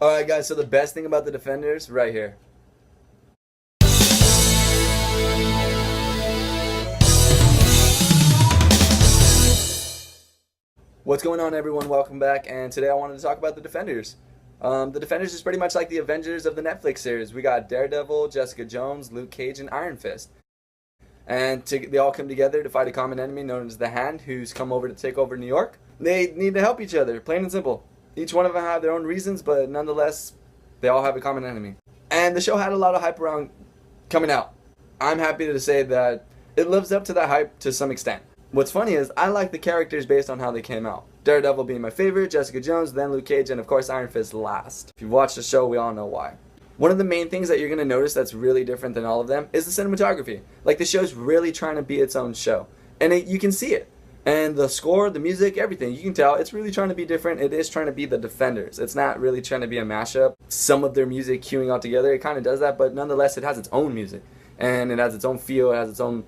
Alright guys, so the best thing about the Defenders, right here. What's going on everyone, welcome back, and today I wanted to talk about the Defenders. The Defenders is pretty much like the Avengers of the Netflix series. We got Daredevil, Jessica Jones, Luke Cage, and Iron Fist. And they all come together to fight a common enemy known as the Hand, who's come over to take over New York. They need to help each other, plain and simple. Each one of them have their own reasons, but nonetheless, they all have a common enemy. And the show had a lot of hype around coming out. I'm happy to say that it lives up to that hype to some extent. What's funny is I like the characters based on how they came out. Daredevil being my favorite, Jessica Jones, then Luke Cage, and of course Iron Fist last. If you've watched the show, we all know why. One of the main things that you're going to notice that's really different than all of them is the cinematography. Like, the show's really trying to be its own show. And you can see it. And the score, the music, everything, you can tell it's really trying to be different. It is trying to be the Defenders. It's not really trying to be a mashup. Some of their music queuing all together, it kind of does that, but nonetheless, it has its own music. And it has its own feel, it has its own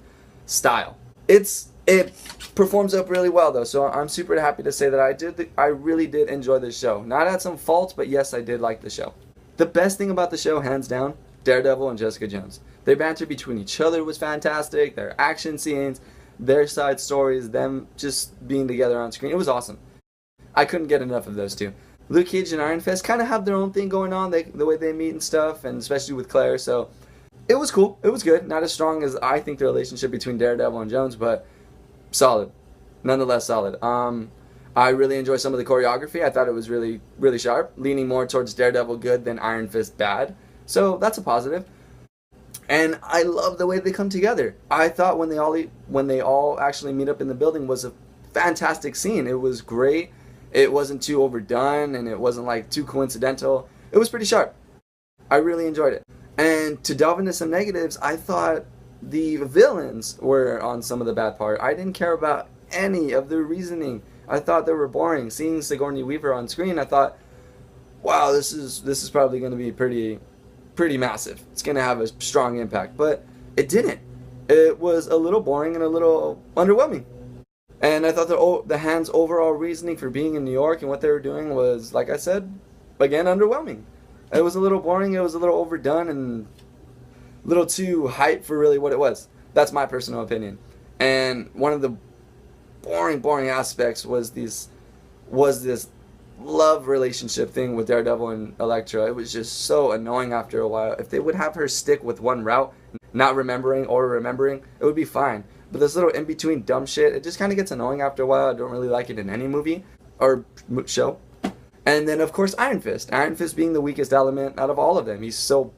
style. It performs up really well though, so I'm super happy to say that I really did enjoy this show. Not at some faults, but yes, I did like the show. The best thing about the show, hands down, Daredevil and Jessica Jones. Their banter between each other was fantastic, their action scenes, their side stories, them just being together on screen, it was awesome. I couldn't get enough of those two. Luke Cage and Iron Fist kind of have their own thing going on, the way they meet and stuff, and especially with Claire, so it was cool, it was good. Not as strong as I think the relationship between Daredevil and Jones, but solid. Nonetheless solid. I really enjoyed some of the choreography. I thought it was really, really sharp, leaning more towards Daredevil good than Iron Fist bad. So that's a positive. And I love the way they come together. I thought when they all actually meet up in the building was a fantastic scene. It was great. It wasn't too overdone and it wasn't like too coincidental. It was pretty sharp. I really enjoyed it. And to delve into some negatives, I thought the villains were on some of the bad part. I didn't care about any of their reasoning. I thought they were boring. Seeing Sigourney Weaver on screen, I thought, wow, this is probably going to be pretty massive. It's going to have a strong impact, but it didn't. It was a little boring and a little underwhelming. And I thought the Hand's overall reasoning for being in New York and what they were doing was, like I said, again, underwhelming. It was a little boring. It was a little overdone and a little too hype for really what it was. That's my personal opinion. And one of the boring aspects was this love relationship thing with Daredevil and Elektra. It was just so annoying after a while. If they would have her stick with one route, not remembering or remembering, it would be fine. But this little in-between dumb shit, it just kind of gets annoying after a while. I don't really like it in any movie or show. And then, of course, Iron Fist. Iron Fist being the weakest element out of all of them. He's so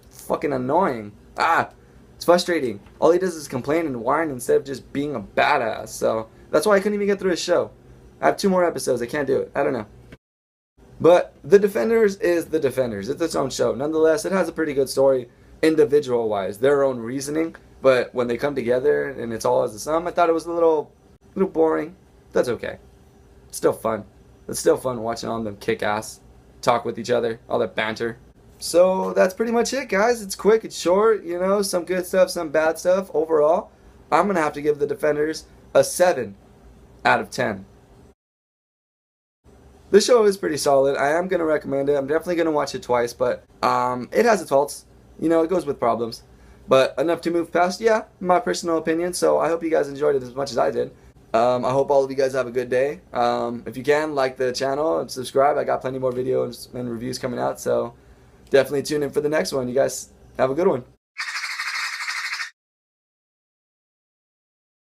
fucking annoying. It's frustrating. All he does is complain and whine instead of just being a badass. So that's why I couldn't even get through his show. I have 2 more episodes. I can't do it. I don't know. But The Defenders is The Defenders. It's its own show. Nonetheless, it has a pretty good story individual-wise. Their own reasoning. But when they come together and it's all as a sum, I thought it was a little boring. That's okay. It's still fun. It's still fun watching all of them kick ass, talk with each other, all that banter. So that's pretty much it, guys. It's quick, it's short, you know, some good stuff, some bad stuff. Overall, I'm going to have to give The Defenders a 7 out of 10. The show is pretty solid. I am going to recommend it. I'm definitely going to watch it twice, but it has its faults. You know, it goes with problems. But enough to move past, yeah, my personal opinion. So I hope you guys enjoyed it as much as I did. I hope all of you guys have a good day. If you can, like the channel and subscribe. I got plenty more videos and reviews coming out, so definitely tune in for the next one. You guys have a good one.